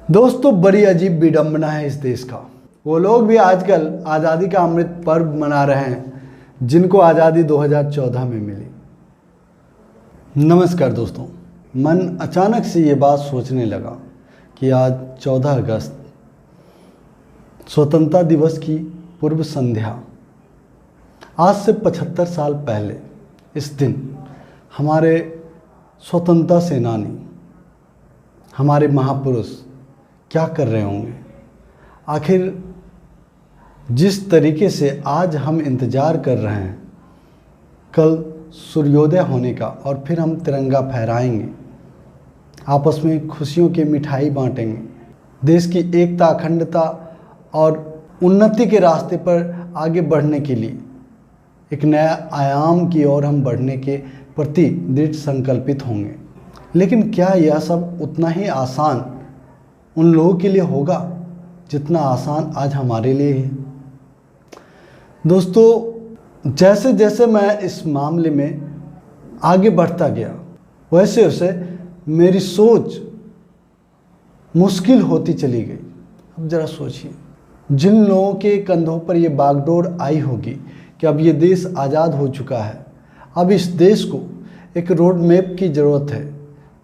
दोस्तों, बड़ी अजीब विडंबना है इस देश का। वो लोग भी आजकल आज़ादी का अमृत पर्व मना रहे हैं जिनको आज़ादी 2014 में मिली। नमस्कार दोस्तों, मन अचानक से ये बात सोचने लगा कि आज 14 अगस्त स्वतंत्रता दिवस की पूर्व संध्या, आज से 75 साल पहले इस दिन हमारे स्वतंत्रता सेनानी, हमारे महापुरुष क्या कर रहे होंगे। आखिर जिस तरीके से आज हम इंतज़ार कर रहे हैं कल सूर्योदय होने का और फिर हम तिरंगा फहराएंगे, आपस में खुशियों की मिठाई बांटेंगे, देश की एकता, अखंडता और उन्नति के रास्ते पर आगे बढ़ने के लिए एक नया आयाम की ओर हम बढ़ने के प्रति दृढ़ संकल्पित होंगे। लेकिन क्या यह सब उतना ही आसान उन लोगों के लिए होगा जितना आसान आज हमारे लिए है? दोस्तों, जैसे जैसे मैं इस मामले में आगे बढ़ता गया वैसे वैसे मेरी सोच मुश्किल होती चली गई। अब ज़रा सोचिए, जिन लोगों के कंधों पर ये बागडोर आई होगी कि अब ये देश आज़ाद हो चुका है, अब इस देश को एक रोड मैप की ज़रूरत है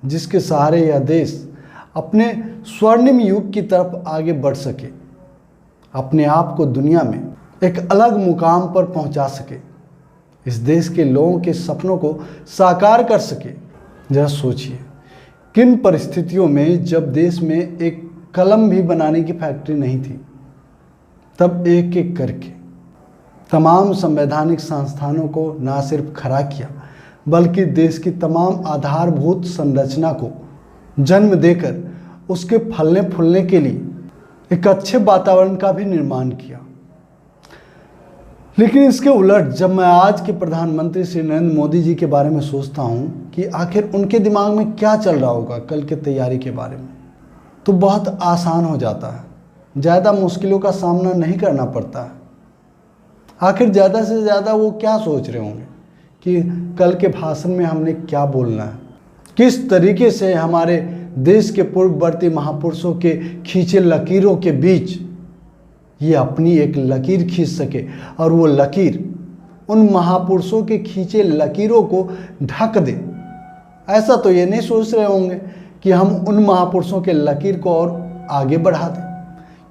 जिसके सहारे यह देश अपने स्वर्णिम युग की तरफ आगे बढ़ सके, अपने आप को दुनिया में एक अलग मुकाम पर पहुंचा सके, इस देश के लोगों के सपनों को साकार कर सके। जरा सोचिए, किन परिस्थितियों में जब देश में एक कलम भी बनाने की फैक्ट्री नहीं थी, तब एक एक करके तमाम संवैधानिक संस्थानों को ना सिर्फ खड़ा किया बल्कि देश की तमाम आधारभूत संरचना को जन्म देकर उसके फलने फूलने के लिए एक अच्छे वातावरण का भी निर्माण किया। लेकिन इसके उलट जब मैं आज के प्रधानमंत्री श्री नरेंद्र मोदी जी के बारे में सोचता हूँ कि आखिर उनके दिमाग में क्या चल रहा होगा कल के तैयारी के बारे में, तो बहुत आसान हो जाता है, ज़्यादा मुश्किलों का सामना नहीं करना पड़ता है। आखिर ज़्यादा से ज़्यादा वो क्या सोच रहे होंगे कि कल के भाषण में हमने क्या बोलना है, किस तरीके से हमारे देश के पूर्ववर्ती महापुरुषों के खींचे लकीरों के बीच ये अपनी एक लकीर खींच सके और वो लकीर उन महापुरुषों के खींचे लकीरों को ढक दे। ऐसा तो ये नहीं सोच रहे होंगे कि हम उन महापुरुषों के लकीर को और आगे बढ़ा दें,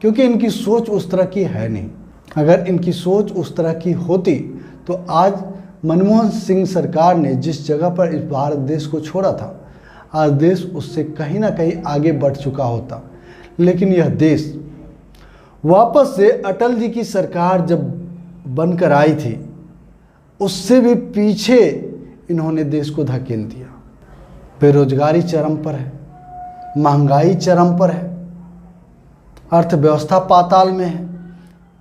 क्योंकि इनकी सोच उस तरह की है नहीं। अगर इनकी सोच उस तरह की होती तो आज मनमोहन सिंह सरकार ने जिस जगह पर इस भारत देश को छोड़ा था, आज देश उससे कहीं ना कहीं आगे बढ़ चुका होता। लेकिन यह देश वापस से अटल जी की सरकार जब बनकर आई थी, उससे भी पीछे इन्होंने देश को धकेल दिया। बेरोजगारी चरम पर है, महंगाई चरम पर है, अर्थव्यवस्था पाताल में है,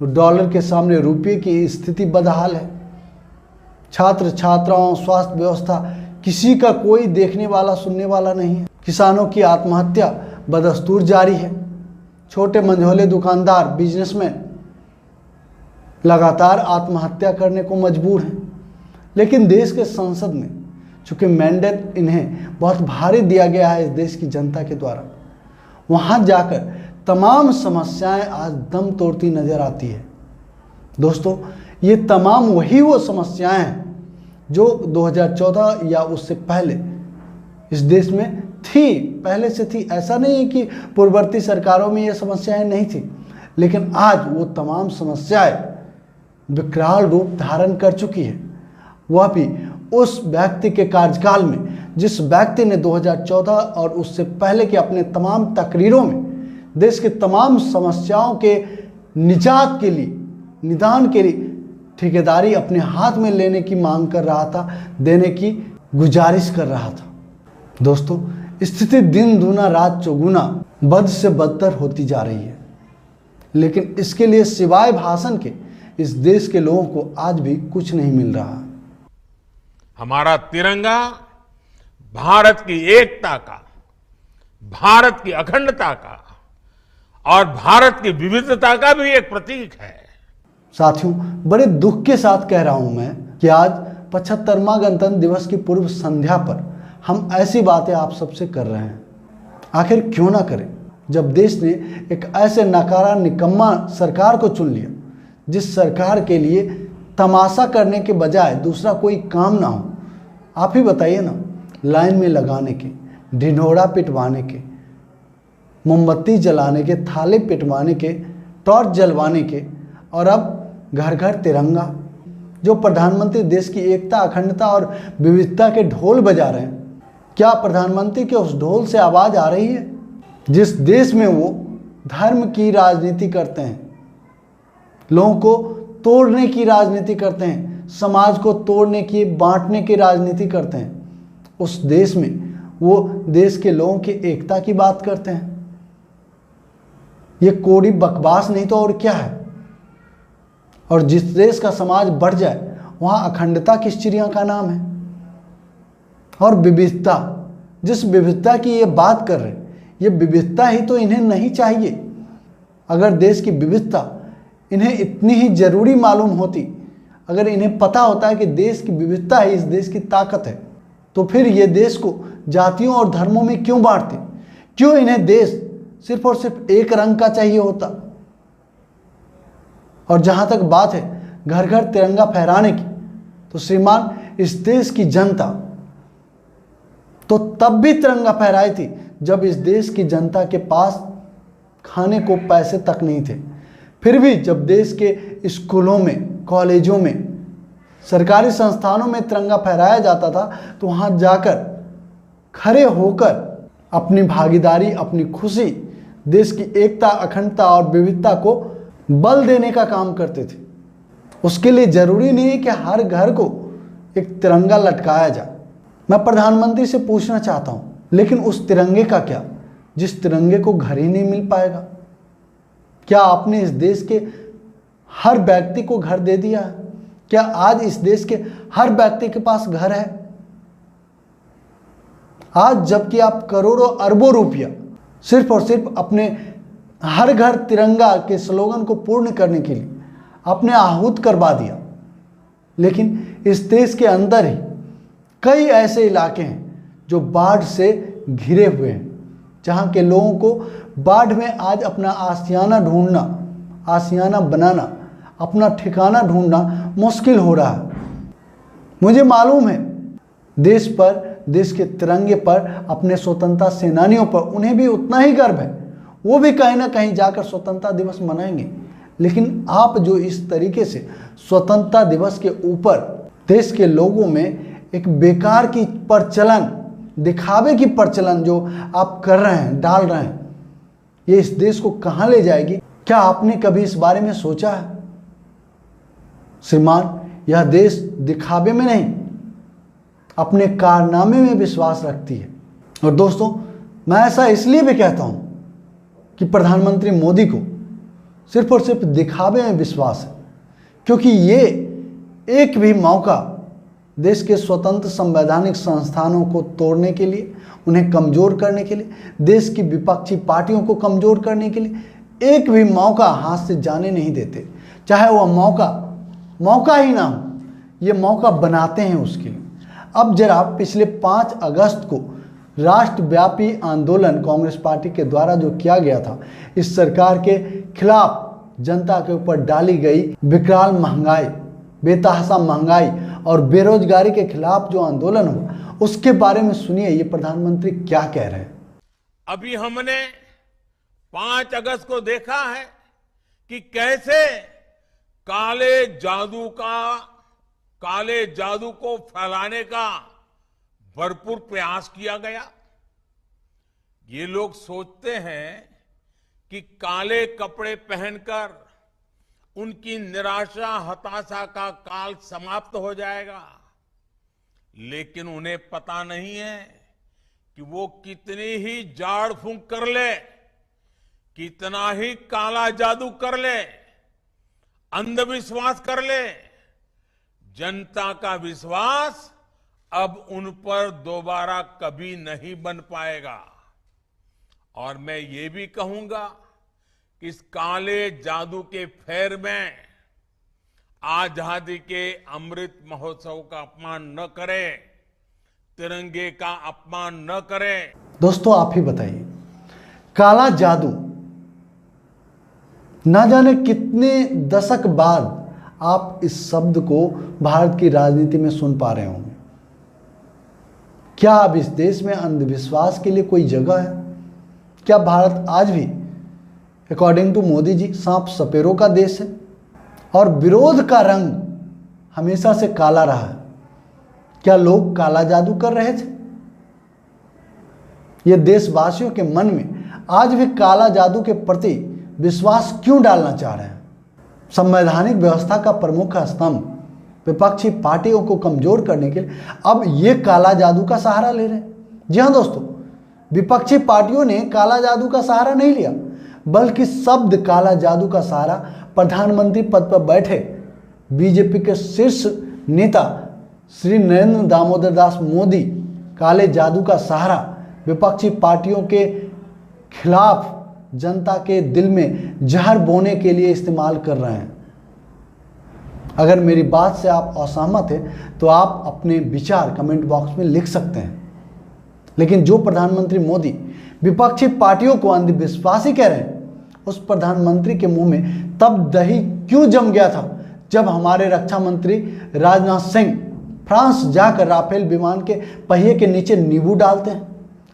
डॉलर के सामने रुपये की स्थिति बदहाल है, छात्र छात्राओं, स्वास्थ्य व्यवस्था, किसी का कोई देखने वाला सुनने वाला नहीं है। किसानों की आत्महत्या बदस्तूर जारी है। छोटे मंझोले दुकानदार, बिजनेसमैन लगातार आत्महत्या करने को मजबूर हैं। लेकिन देश के संसद में चूँकि मैंडेट इन्हें बहुत भारी दिया गया है इस देश की जनता के द्वारा, वहाँ जाकर तमाम समस्याएं आज दम तोड़ती नजर आती है। दोस्तों, ये तमाम वही वो समस्याएं हैं जो 2014 या उससे पहले इस देश में थी, पहले से थी। ऐसा नहीं है कि पूर्ववर्ती सरकारों में ये समस्याएं नहीं थी, लेकिन आज वो तमाम समस्याएं विकराल रूप धारण कर चुकी है। वह भी उस व्यक्ति के कार्यकाल में जिस व्यक्ति ने 2014 और उससे पहले के अपने तमाम तकरीरों में देश के तमाम समस्याओं के निजात के लिए, निदान के लिए ठेकेदारी अपने हाथ में लेने की मांग कर रहा था, देने की गुजारिश कर रहा था। दोस्तों, स्थिति दिन दूना रात चौगुना बद से बदतर होती जा रही है। लेकिन इसके लिए सिवाय भाषण के इस देश के लोगों को आज भी कुछ नहीं मिल रहा। हमारा तिरंगा भारत की एकता का, भारत की अखंडता का और भारत की विविधता का भी एक प्रतीक है। साथियों, बड़े दुख के साथ कह रहा हूं मैं कि आज 75वां गणतंत्र दिवस की पूर्व संध्या पर हम ऐसी बातें आप सबसे कर रहे हैं। आखिर क्यों ना करें? जब देश ने एक ऐसे नकारा निकम्मा सरकार को चुन लिया जिस सरकार के लिए तमाशा करने के बजाय दूसरा कोई काम ना हो। आप ही बताइए ना, लाइन में लगाने के, ढिंढोरा पिटवाने के, मोमबत्ती जलाने के, थाले पिटवाने के, टॉर्च जलवाने के, और अब घर घर तिरंगा। जो प्रधानमंत्री देश की एकता, अखंडता और विविधता के ढोल बजा रहे हैं, क्या प्रधानमंत्री के उस ढोल से आवाज़ आ रही है जिस देश में वो धर्म की राजनीति करते हैं, लोगों को तोड़ने की राजनीति करते हैं, समाज को तोड़ने की, बांटने की राजनीति करते हैं? उस देश में वो देश के लोगों की एकता की बात करते हैं। ये कोड़ी बकवास नहीं तो और क्या है। और जिस देश का समाज बढ़ जाए वहाँ अखंडता किस चिड़िया का नाम है। और विविधता, जिस विविधता की ये बात कर रहे हैं, ये विविधता ही तो इन्हें नहीं चाहिए। अगर देश की विविधता इन्हें इतनी ही जरूरी मालूम होती, अगर इन्हें पता होता है कि देश की विविधता ही इस देश की ताकत है, तो फिर ये देश को जातियों और धर्मों में क्यों बांटते? क्यों इन्हें देश सिर्फ और सिर्फ एक रंग का चाहिए होता? और जहां तक बात है घर घर तिरंगा फहराने की, तो श्रीमान, इस देश की जनता तो तब भी तिरंगा फहराई थी जब इस देश की जनता के पास खाने को पैसे तक नहीं थे। फिर भी जब देश के स्कूलों में, कॉलेजों में, सरकारी संस्थानों में तिरंगा फहराया जाता था, तो वहां जाकर खड़े होकर अपनी भागीदारी, अपनी खुशी, देश की एकता, अखंडता और विविधता को बल देने का काम करते थे। उसके लिए जरूरी नहीं है कि हर घर को एक तिरंगा लटकाया जाए। मैं प्रधानमंत्री से पूछना चाहता हूं, लेकिन उस तिरंगे का क्या जिस तिरंगे को घर ही नहीं मिल पाएगा? क्या आपने इस देश के हर व्यक्ति को घर दे दिया है? क्या आज इस देश के हर व्यक्ति के पास घर है? आज जबकि आप करोड़ों अरबों रुपया सिर्फ और सिर्फ अपने हर घर तिरंगा के स्लोगन को पूर्ण करने के लिए आपने आहूत करवा दिया, लेकिन इस देश के अंदर ही कई ऐसे इलाके हैं जो बाढ़ से घिरे हुए हैं, जहां के लोगों को बाढ़ में आज अपना आशियाना ढूंढना, आशियाना बनाना, अपना ठिकाना ढूंढना मुश्किल हो रहा है। मुझे मालूम है देश पर, देश के तिरंगे पर, अपने स्वतंत्रता सेनानियों पर उन्हें भी उतना ही गर्व है। वो भी कहीं ना कहीं जाकर स्वतंत्रता दिवस मनाएंगे। लेकिन आप जो इस तरीके से स्वतंत्रता दिवस के ऊपर देश के लोगों में एक बेकार की प्रचलन, दिखावे की प्रचलन जो आप कर रहे हैं, डाल रहे हैं, ये इस देश को कहां ले जाएगी? क्या आपने कभी इस बारे में सोचा है? श्रीमान, यह देश दिखावे में नहीं, अपने कारनामे में विश्वास रखती है। और दोस्तों, मैं ऐसा इसलिए भी कहता हूं कि प्रधानमंत्री मोदी को सिर्फ और सिर्फ दिखावे में विश्वास है, क्योंकि ये एक भी मौका देश के स्वतंत्र संवैधानिक संस्थानों को तोड़ने के लिए, उन्हें कमज़ोर करने के लिए, देश की विपक्षी पार्टियों को कमज़ोर करने के लिए एक भी मौका हाथ से जाने नहीं देते। चाहे वह मौका ही ना हो, ये मौका बनाते हैं उसके लिए। अब जरा पिछले 5 अगस्त को राष्ट्रव्यापी आंदोलन कांग्रेस पार्टी के द्वारा जो किया गया था, इस सरकार के खिलाफ जनता के ऊपर डाली गई विकराल महंगाई, बेतहाशा महंगाई और बेरोजगारी के खिलाफ जो आंदोलन हुआ, उसके बारे में सुनिए ये प्रधानमंत्री क्या कह रहे हैं। अभी हमने 5 अगस्त को देखा है कि कैसे काले जादू को फैलाने का भरपूर प्रयास किया गया। ये लोग सोचते हैं कि काले कपड़े पहनकर उनकी निराशा, हताशा का काल समाप्त हो जाएगा, लेकिन उन्हें पता नहीं है कि वो कितनी ही झाड़ फूंक कर ले, कितना ही काला जादू कर ले, अंधविश्वास कर ले, जनता का विश्वास अब उन पर दोबारा कभी नहीं बन पाएगा। और मैं ये भी कहूंगा कि इस काले जादू के फेर में आजादी के अमृत महोत्सव का अपमान न करें, तिरंगे का अपमान न करें। दोस्तों, आप ही बताइए, काला जादू, ना जाने कितने दशक बाद आप इस शब्द को भारत की राजनीति में सुन पा रहे होंगे। क्या अब इस देश में अंधविश्वास के लिए कोई जगह है? क्या भारत आज भी अकॉर्डिंग टू मोदी जी सांप सपेरों का देश है और विरोध का रंग हमेशा से काला रहा है? क्या लोग काला जादू कर रहे थे? ये देशवासियों के मन में आज भी काला जादू के प्रति विश्वास क्यों डालना चाह रहे हैं? संवैधानिक व्यवस्था का प्रमुख स्तंभ विपक्षी पार्टियों को कमजोर करने के लिए अब ये काला जादू का सहारा ले रहे हैं। जी हाँ दोस्तों, विपक्षी पार्टियों ने काला जादू का सहारा नहीं लिया, बल्कि शब्द काला जादू का सहारा प्रधानमंत्री पद पर बैठे बीजेपी के शीर्ष नेता श्री नरेंद्र दामोदर दास मोदी काले जादू का सहारा विपक्षी पार्टियों के खिलाफ जनता के दिल में जहर बोने के लिए इस्तेमाल कर रहे हैं। अगर मेरी बात से आप असहमत हैं तो आप अपने विचार कमेंट बॉक्स में लिख सकते हैं। लेकिन जो प्रधानमंत्री मोदी विपक्षी पार्टियों को अंधविश्वासी कह रहे हैं, उस प्रधानमंत्री के मुंह में तब दही क्यों जम गया था जब हमारे रक्षा मंत्री राजनाथ सिंह फ्रांस जाकर राफेल विमान के पहिए के नीचे नींबू डालते हैं,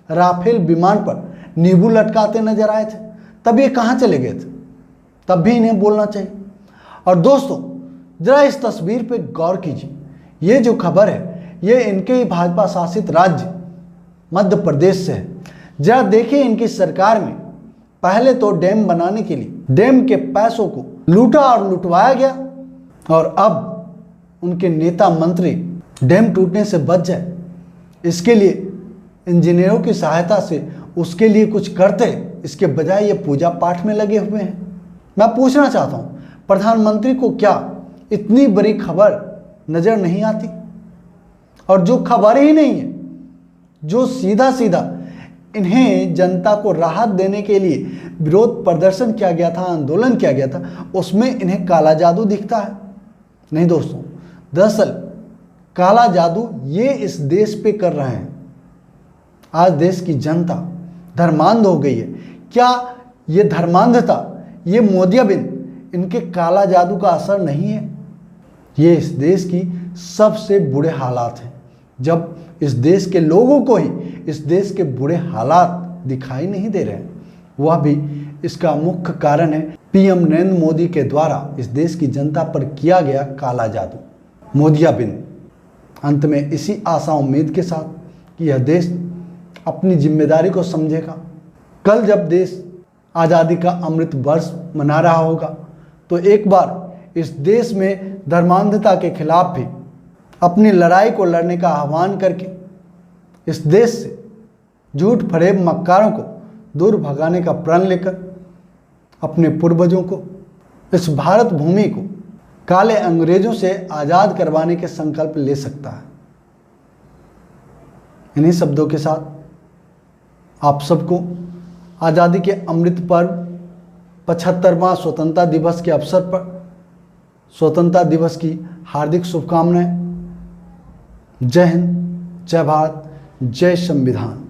राफेल विमान पर नींबू लटकाते नजर आए थे। तब ये कहाँ चले गए थे? तब भी इन्हें बोलना चाहिए। और दोस्तों, जरा इस तस्वीर पे गौर कीजिए। ये जो खबर है ये इनके ही भाजपा शासित राज्य मध्य प्रदेश से है। जरा देखिए, इनकी सरकार में पहले तो डैम बनाने के लिए डैम के पैसों को लूटा और लुटवाया गया, और अब उनके नेता मंत्री डैम टूटने से बच जाए इसके लिए इंजीनियरों की सहायता से उसके लिए कुछ करते, इसके बजाय ये पूजा पाठ में लगे हुए हैं। मैं पूछना चाहता हूँ, प्रधानमंत्री को क्या इतनी बड़ी खबर नजर नहीं आती? और जो खबर ही नहीं है, जो सीधा सीधा इन्हें जनता को राहत देने के लिए विरोध प्रदर्शन किया गया था, आंदोलन किया गया था, उसमें इन्हें काला जादू दिखता है? नहीं दोस्तों, दरअसल काला जादू ये इस देश पे कर रहे हैं। आज देश की जनता धर्मांध हो गई है। क्या ये धर्मांधता, ये मोदियाबिंद इनके काला जादू का असर नहीं है? ये इस देश की सबसे बुरे हालात हैं। जब इस देश के लोगों को ही इस देश के बुरे हालात दिखाई नहीं दे रहे हैं, वह भी इसका मुख्य कारण है पीएम नरेंद्र मोदी के द्वारा इस देश की जनता पर किया गया काला जादू, मोदियाबिंद। अंत में इसी आशा उम्मीद के साथ कि यह देश अपनी जिम्मेदारी को समझेगा। कल जब देश आज़ादी का अमृत वर्ष मना रहा होगा तो एक बार इस देश में धर्मांधता के खिलाफ भी अपनी लड़ाई को लड़ने का आह्वान करके इस देश से झूठ फरेब मक्कारों को दूर भगाने का प्रण लेकर अपने पूर्वजों को, इस भारत भूमि को काले अंग्रेजों से आज़ाद करवाने के संकल्प ले सकता है। इन्हीं शब्दों के साथ आप सबको आज़ादी के अमृत पर्व 75वां स्वतंत्रता दिवस के अवसर पर स्वतंत्रता दिवस की हार्दिक शुभकामनाएं। जय हिंद, जय भारत, जय संविधान।